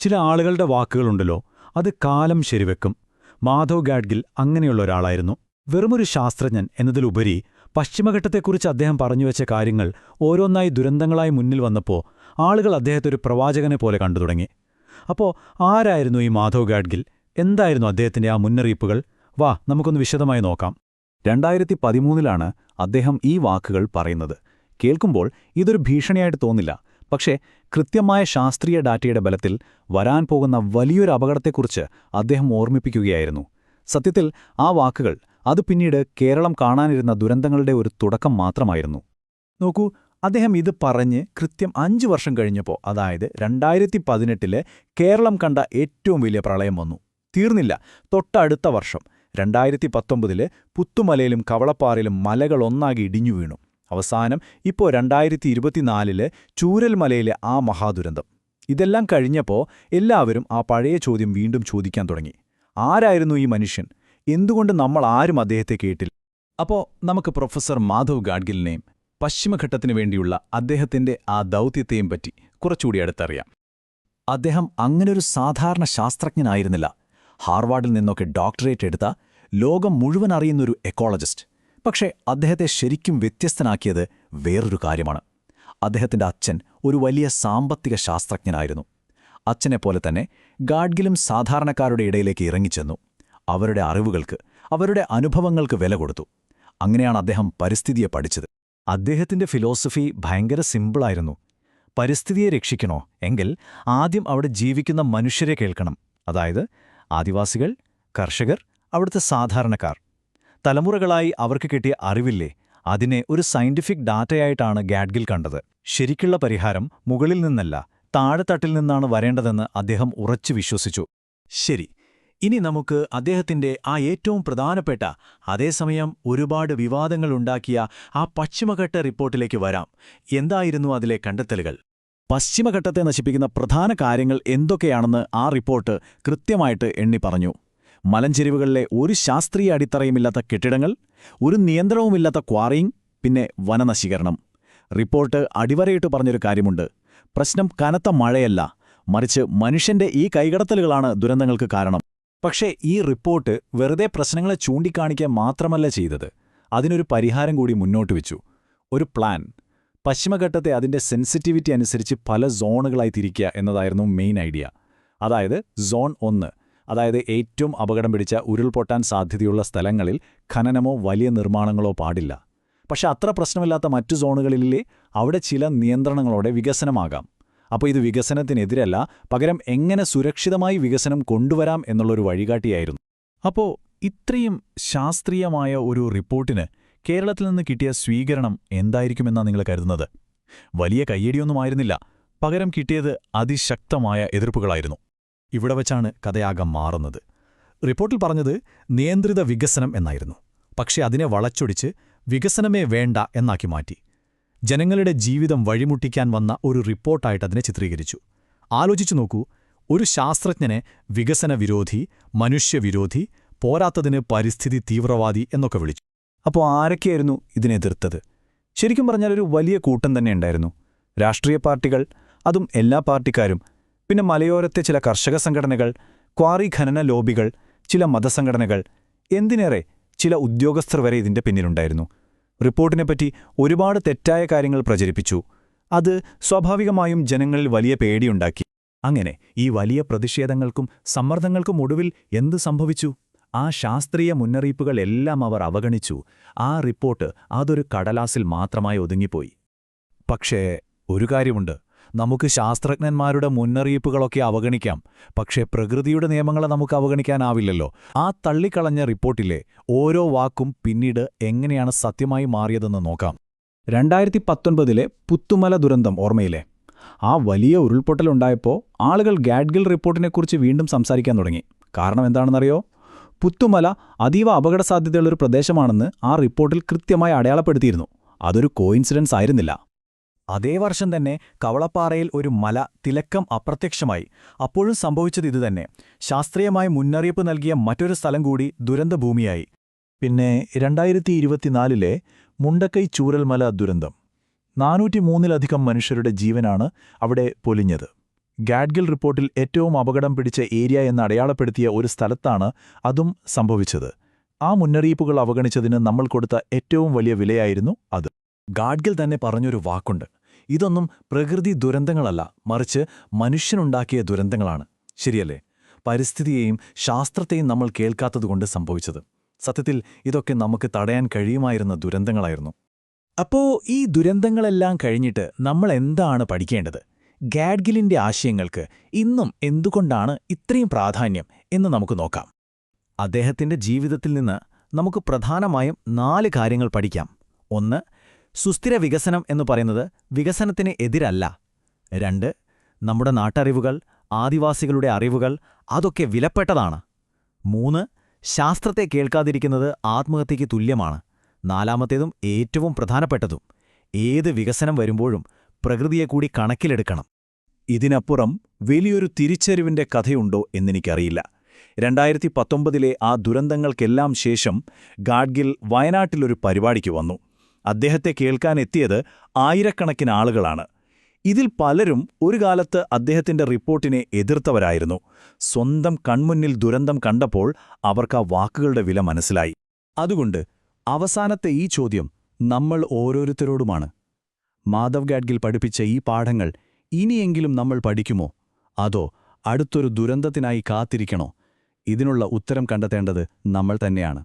ചില ആളുകളുടെ വാക്കുകളുണ്ടല്ലോ, അത് കാലം ശരിവെക്കും. മാധവ് ഗാഡ്ഗിൽ അങ്ങനെയുള്ള ഒരാളായിരുന്നു. വെറുമൊരു ശാസ്ത്രജ്ഞൻ എന്നതിലുപരി പശ്ചിമഘട്ടത്തെക്കുറിച്ച് അദ്ദേഹം പറഞ്ഞുവെച്ച കാര്യങ്ങൾ ഓരോന്നായി ദുരന്തങ്ങളായി മുന്നിൽ വന്നപ്പോൾ ആളുകൾ അദ്ദേഹത്തെ ഒരു പ്രവാചകനെ പോലെ കണ്ടു തുടങ്ങി. അപ്പോൾ ആരായിരുന്നു ഈ മാധവ് ഗാഡ്ഗിൽ? എന്തായിരുന്നു അദ്ദേഹത്തിന്റെ ആ മുന്നറിയിപ്പുകൾ? വാ, നമുക്കൊന്ന് വിശദമായി നോക്കാം. 2013 അദ്ദേഹം ഈ വാക്കുകൾ പറയുന്നത്. കേൾക്കുമ്പോൾ ഇതൊരു ഭീഷണിയായിട്ട് തോന്നില്ല. പക്ഷേ കൃത്യമായ ശാസ്ത്രീയ ഡാറ്റയുടെ ബലത്തിൽ വരാൻ പോകുന്ന വലിയൊരു അപകടത്തെക്കുറിച്ച് അദ്ദേഹം ഓർമ്മിപ്പിക്കുകയായിരുന്നു. സത്യത്തിൽ ആ വാക്കുകൾ അത് പിന്നീട് കേരളം കാണാനിരുന്ന ദുരന്തങ്ങളുടെ ഒരു തുടക്കം മാത്രമായിരുന്നു. നോക്കൂ, അദ്ദേഹം ഇത് പറഞ്ഞ് കൃത്യം 5 വർഷം കഴിഞ്ഞപ്പോൾ, അതായത് 2018 കേരളം കണ്ട ഏറ്റവും വലിയ പ്രളയം വന്നു. തീർന്നില്ല, തൊട്ടടുത്ത വർഷം 2019 പുത്തുമലയിലും കവളപ്പാറയിലും മലകൾ ഒന്നാകെ ഇടിഞ്ഞു വീണു. അവസാനം ഇപ്പോൾ 2024 ചൂരൽമലയിലെ ആ മഹാദുരന്തം. ഇതെല്ലാം കഴിഞ്ഞപ്പോൾ എല്ലാവരും ആ പഴയ ചോദ്യം വീണ്ടും ചോദിക്കാൻ തുടങ്ങി. ആരായിരുന്നു ഈ മനുഷ്യൻ? എന്തുകൊണ്ട് നമ്മൾ ആരും അദ്ദേഹത്തെ കേട്ടില്ല? അപ്പോൾ നമുക്ക് പ്രൊഫസർ മാധവ് ഗാഡ്ഗിലിനെയും പശ്ചിമഘട്ടത്തിനു വേണ്ടിയുള്ള അദ്ദേഹത്തിന്റെ ആ ദൗത്യത്തെയും പറ്റി കുറച്ചുകൂടി അടുത്തറിയാം. അദ്ദേഹം അങ്ങനൊരു സാധാരണ ശാസ്ത്രജ്ഞനായിരുന്നില്ല. ഹാർവാർഡിൽ നിന്നൊക്കെ ഡോക്ടറേറ്റ് എടുത്ത, ലോകം മുഴുവൻ അറിയുന്നൊരു എക്കോളജിസ്റ്റ്. പക്ഷേ അദ്ദേഹത്തെ ശരിക്കും വ്യത്യസ്തനാക്കിയത് വേറൊരു കാര്യമാണ്. അദ്ദേഹത്തിന്റെ അച്ഛൻ ഒരു വലിയ സാമ്പത്തിക ശാസ്ത്രജ്ഞനായിരുന്നു. അച്ഛനെപ്പോലെ തന്നെ ഗാഡ്ഗിലും സാധാരണക്കാരുടെ ഇടയിലേക്ക് ഇറങ്ങിച്ചെന്നു. അവരുടെ അറിവുകൾക്ക്, അവരുടെ അനുഭവങ്ങൾക്ക് വില കൊടുത്തു. അങ്ങനെയാണ് അദ്ദേഹം പരിസ്ഥിതിയെ പഠിച്ചത്. അദ്ദേഹത്തിന്റെ ഫിലോസഫി ഭയങ്കര സിമ്പിളായിരുന്നു. പരിസ്ഥിതിയെ രക്ഷിക്കണോ എങ്കിൽ ആദ്യം അവിടെ ജീവിക്കുന്ന മനുഷ്യരെ കേൾക്കണം. അതായത് ആദിവാസികൾ, കർഷകർ, അവിടുത്തെ സാധാരണക്കാർ. തലമുറകളായി അവർക്ക് കിട്ടിയ അറിവില്ലേ, അതിനെ ഒരു സയന്റിഫിക് ഡാറ്റയായിട്ടാണ് ഗാഡ്ഗിൽ കണ്ടത്. ശരിക്കുള്ള പരിഹാരം മുകളിൽ നിന്നല്ല, താഴെത്തട്ടിൽ നിന്നാണ് വരേണ്ടതെന്ന് അദ്ദേഹം ഉറച്ചു വിശ്വസിച്ചു. ശരി, ഇനി നമുക്ക് അദ്ദേഹത്തിന്റെ ആ ഏറ്റവും പ്രധാനപ്പെട്ട, അതേസമയം ഒരുപാട് വിവാദങ്ങളുണ്ടാക്കിയ ആ പശ്ചിമഘട്ട റിപ്പോർട്ടിലേക്ക് വരാം. എന്തായിരുന്നു അതിലെ കണ്ടെത്തലുകൾ? പശ്ചിമഘട്ടത്തെ നശിപ്പിക്കുന്ന പ്രധാന കാര്യങ്ങൾ എന്തൊക്കെയാണെന്ന് ആ റിപ്പോർട്ട് കൃത്യമായിട്ട് എണ്ണി പറഞ്ഞു. മലഞ്ചെരിവുകളിലെ ഒരു ശാസ്ത്രീയ അടിത്തറയുമില്ലാത്ത കെട്ടിടങ്ങൾ, ഒരു നിയന്ത്രണവുമില്ലാത്ത ക്വാറിയിങ്, പിന്നെ വനനശീകരണം. റിപ്പോർട്ട് അടിവരയിട്ട് പറഞ്ഞൊരു കാര്യമുണ്ട്. പ്രശ്നം കനത്ത മഴയല്ല, മറിച്ച് മനുഷ്യന്റെ ഈ കൈകടത്തലുകളാണ് ദുരന്തങ്ങൾക്ക് കാരണം. പക്ഷേ ഈ റിപ്പോർട്ട് വെറുതെ പ്രശ്നങ്ങളെ ചൂണ്ടിക്കാണിക്കാൻ മാത്രമല്ല ചെയ്തത്, അതിനൊരു പരിഹാരം കൂടി മുന്നോട്ട് വെച്ചു. ഒരു പ്ലാൻ. പശ്ചിമഘട്ടത്തെ അതിന്റെ സെൻസിറ്റിവിറ്റി അനുസരിച്ച് പല സോണുകളായി തിരിക്കുക എന്നതായിരുന്നു മെയിൻ ഐഡിയ. അതായത് സോൺ 1, അതായത് ഏറ്റവും അപകടം പിടിച്ച ഉരുൾപൊട്ടാൻ സാധ്യതയുള്ള സ്ഥലങ്ങളിൽ ഖനനമോ വലിയ നിർമ്മാണങ്ങളോ പാടില്ല. പക്ഷെ അത്ര പ്രശ്നമില്ലാത്ത മറ്റു സോണുകളിലെ അവിടെ ചില നിയന്ത്രണങ്ങളോടെ വികസനമാകാം. അപ്പോൾ ഇത് വികസനത്തിനെതിരല്ല, പകരം എങ്ങനെ സുരക്ഷിതമായി വികസനം കൊണ്ടുവരാം എന്നുള്ളൊരു വഴികാട്ടിയായിരുന്നു. അപ്പോൾ ഇത്രയും ശാസ്ത്രീയമായ ഒരു റിപ്പോർട്ടിന് കേരളത്തിൽ നിന്ന് കിട്ടിയ സ്വീകരണം എന്തായിരിക്കുമെന്നാണ് നിങ്ങൾ കരുതുന്നത്? വലിയ കയ്യടിയൊന്നുമായിരുന്നില്ല, പകരം കിട്ടിയത് അതിശക്തമായ എതിർപ്പുകളായിരുന്നു. ഇവിടെ വച്ചാണ് കഥയാകം മാറുന്നത്. റിപ്പോർട്ടിൽ പറഞ്ഞത് നിയന്ത്രിത വികസനം എന്നായിരുന്നു. പക്ഷെ അതിനെ വളച്ചൊടിച്ച് വികസനമേ വേണ്ട എന്നാക്കി മാറ്റി. ജനങ്ങളുടെ ജീവിതം വഴിമുട്ടിക്കാൻ വന്ന ഒരു റിപ്പോർട്ടായിട്ട് അതിനെ ചിത്രീകരിച്ചു. ആലോചിച്ചു നോക്കൂ, ഒരു ശാസ്ത്രജ്ഞനെ വികസന വിരോധി, മനുഷ്യവിരോധി, പോരാത്തതിന് പരിസ്ഥിതി തീവ്രവാദി എന്നൊക്കെ വിളിച്ചു. അപ്പോൾ ആരൊക്കെയായിരുന്നു ഇതിനെതിർത്തത്? ശരിക്കും പറഞ്ഞാൽ ഒരു വലിയ കൂട്ടം തന്നെ ഉണ്ടായിരുന്നു. രാഷ്ട്രീയ പാർട്ടികൾ, അതും എല്ലാ പാർട്ടിക്കാരും, പിന്നെ മലയോരത്തെ ചില കർഷക സംഘടനകൾ, ക്വാറി ഖനന ലോബികൾ, ചില മതസംഘടനകൾ, എന്തിനേറെ ചില ഉദ്യോഗസ്ഥർ വരെ ഇതിന്റെ പിന്നിലുണ്ടായിരുന്നു. റിപ്പോർട്ടിനെപ്പറ്റി ഒരുപാട് തെറ്റായ കാര്യങ്ങൾ പ്രചരിപ്പിച്ചു. അത് സ്വാഭാവികമായും ജനങ്ങളിൽ വലിയ പേടിയുണ്ടാക്കി. അങ്ങനെ ഈ വലിയ പ്രതിഷേധങ്ങൾക്കും സമ്മർദ്ദങ്ങൾക്കും ഒടുവിൽ എന്ത് സംഭവിച്ചു? ആ ശാസ്ത്രീയ മുന്നറിയിപ്പുകളെല്ലാം അവർ അവഗണിച്ചു. ആ റിപ്പോർട്ട് അതൊരു കടലാസിൽ മാത്രമായി ഒതുങ്ങിപ്പോയി. പക്ഷേ ഒരു കാര്യമുണ്ട്, നമുക്ക് ശാസ്ത്രജ്ഞന്മാരുടെ മുന്നറിയിപ്പുകളൊക്കെ അവഗണിക്കാം, പക്ഷേ പ്രകൃതിയുടെ നിയമങ്ങളെ നമുക്ക് അവഗണിക്കാനാവില്ലല്ലോ. ആ തള്ളിക്കളഞ്ഞ റിപ്പോർട്ടിലെ ഓരോ വാക്കും പിന്നീട് എങ്ങനെയാണ് സത്യമായി മാറിയതെന്ന് നോക്കാം. 2019 പുത്തുമല ദുരന്തം ഓർമ്മയില്ലേ? ആ വലിയ ഉരുൾപൊട്ടലുണ്ടായപ്പോൾ ആളുകൾ ഗാഡ്ഗിൽ റിപ്പോർട്ടിനെക്കുറിച്ച് വീണ്ടും സംസാരിക്കാൻ തുടങ്ങി. കാരണം എന്താണെന്നറിയോ? പുത്തുമല അതീവ അപകടസാധ്യതയുള്ളൊരു പ്രദേശമാണെന്ന് ആ റിപ്പോർട്ടിൽ കൃത്യമായി അടയാളപ്പെടുത്തിയിരുന്നു. അതൊരു കോയിൻസിഡൻസ് ആയിരുന്നില്ല. അതേ വർഷം തന്നെ കവളപ്പാറയിൽ ഒരു മല തിലക്കം അപ്രത്യക്ഷമായി. അപ്പോഴും സംഭവിച്ചത് ഇതുതന്നെ. ശാസ്ത്രീയമായി മുന്നറിയിപ്പ് നൽകിയ മറ്റൊരു സ്ഥലം കൂടി ദുരന്തഭൂമിയായി. പിന്നെ 2024 മുണ്ടക്കൈ ചൂരൽമല ദുരന്തം. 403-ലധികം മനുഷ്യരുടെ ജീവനാണ് അവിടെ പൊലിഞ്ഞത്. ഗാഡ്ഗിൽ റിപ്പോർട്ടിൽ ഏറ്റവും അപകടം പിടിച്ച ഏരിയ എന്ന് അടയാളപ്പെടുത്തിയ ഒരു സ്ഥലത്താണ് അതും സംഭവിച്ചത്. ആ മുന്നറിയിപ്പുകൾ അവഗണിച്ചതിന് നമ്മൾ കൊടുത്ത ഏറ്റവും വലിയ വിലയായിരുന്നു അത്. ഗാഡ്ഗിൽ തന്നെ പറഞ്ഞൊരു വാക്കുണ്ട്, ഇതൊന്നും പ്രകൃതി ദുരന്തങ്ങളല്ല, മറിച്ച് മനുഷ്യനുണ്ടാക്കിയ ദുരന്തങ്ങളാണ്. ശരിയല്ലേ? പരിസ്ഥിതിയെയും ശാസ്ത്രത്തെയും നമ്മൾ കേൾക്കാത്തതുകൊണ്ട് സംഭവിച്ചത്. സത്യത്തിൽ ഇതൊക്കെ നമുക്ക് തടയാൻ കഴിയുമായിരുന്ന ദുരന്തങ്ങളായിരുന്നു. അപ്പോ ഈ ദുരന്തങ്ങളെല്ലാം കഴിഞ്ഞിട്ട് നമ്മൾ എന്താണ് പഠിക്കേണ്ടത്? ഗാഡ്ഗിലിന്റെ ആശയങ്ങൾക്ക് ഇന്നും എന്തുകൊണ്ടാണ് ഇത്രയും പ്രാധാന്യം എന്ന് നമുക്ക് നോക്കാം. അദ്ദേഹത്തിന്റെ ജീവിതത്തിൽ നിന്ന് നമുക്ക് പ്രധാനമായും 4 കാര്യങ്ങൾ പഠിക്കാം. 1. സുസ്ഥിര വികസനം എന്ന് പറയുന്നത് വികസനത്തിന് എതിരല്ല. 2. നമ്മുടെ നാട്ടറിവുകൾ, ആദിവാസികളുടെ അറിവുകൾ, അതൊക്കെ വിലപ്പെട്ടതാണ്. 3. ശാസ്ത്രത്തെ കേൾക്കാതിരിക്കുന്നത് ആത്മഹത്യയ്ക്ക് തുല്യമാണ്. 4ാമത്തേതും ഏറ്റവും പ്രധാനപ്പെട്ടതും, ഏത് വികസനം വരുമ്പോഴും പ്രകൃതിയെ കൂടി കണക്കിലെടുക്കണം. ഇതിനപ്പുറം വലിയൊരു തിരിച്ചറിവിന്റെ കഥയുണ്ടോ എന്നെനിക്കറിയില്ല. 2019 ആ ദുരന്തങ്ങൾക്കെല്ലാം ശേഷം ഗാഡ്ഗിൽ വയനാട്ടിലൊരു പരിപാടിക്ക് വന്നു. അദ്ദേഹത്തെ കേൾക്കാനെത്തിയത് ആയിരക്കണക്കിന് ആളുകളാണ്. ഇതിൽ പലരും ഒരു കാലത്ത് അദ്ദേഹത്തിന്റെ റിപ്പോർട്ടിനെ എതിർത്തവരായിരുന്നു. സ്വന്തം കൺമുന്നിൽ ദുരന്തം കണ്ടപ്പോൾ അവർക്ക് ആ വാക്കുകളുടെ വില മനസ്സിലായി. അതുകൊണ്ട് അവസാനത്തെ ഈ ചോദ്യം നമ്മൾ ഓരോരുത്തരോടുമാണ്. മാധവ് ഗാഡ്ഗിൽ പഠിപ്പിച്ച ഈ പാഠങ്ങൾ ഇനിയെങ്കിലും നമ്മൾ പഠിക്കുമോ? അതോ അടുത്തൊരു ദുരന്തത്തിനായി കാത്തിരിക്കണോ? ഇതിനുള്ള ഉത്തരം കണ്ടെത്തേണ്ടത് നമ്മൾ തന്നെയാണ്.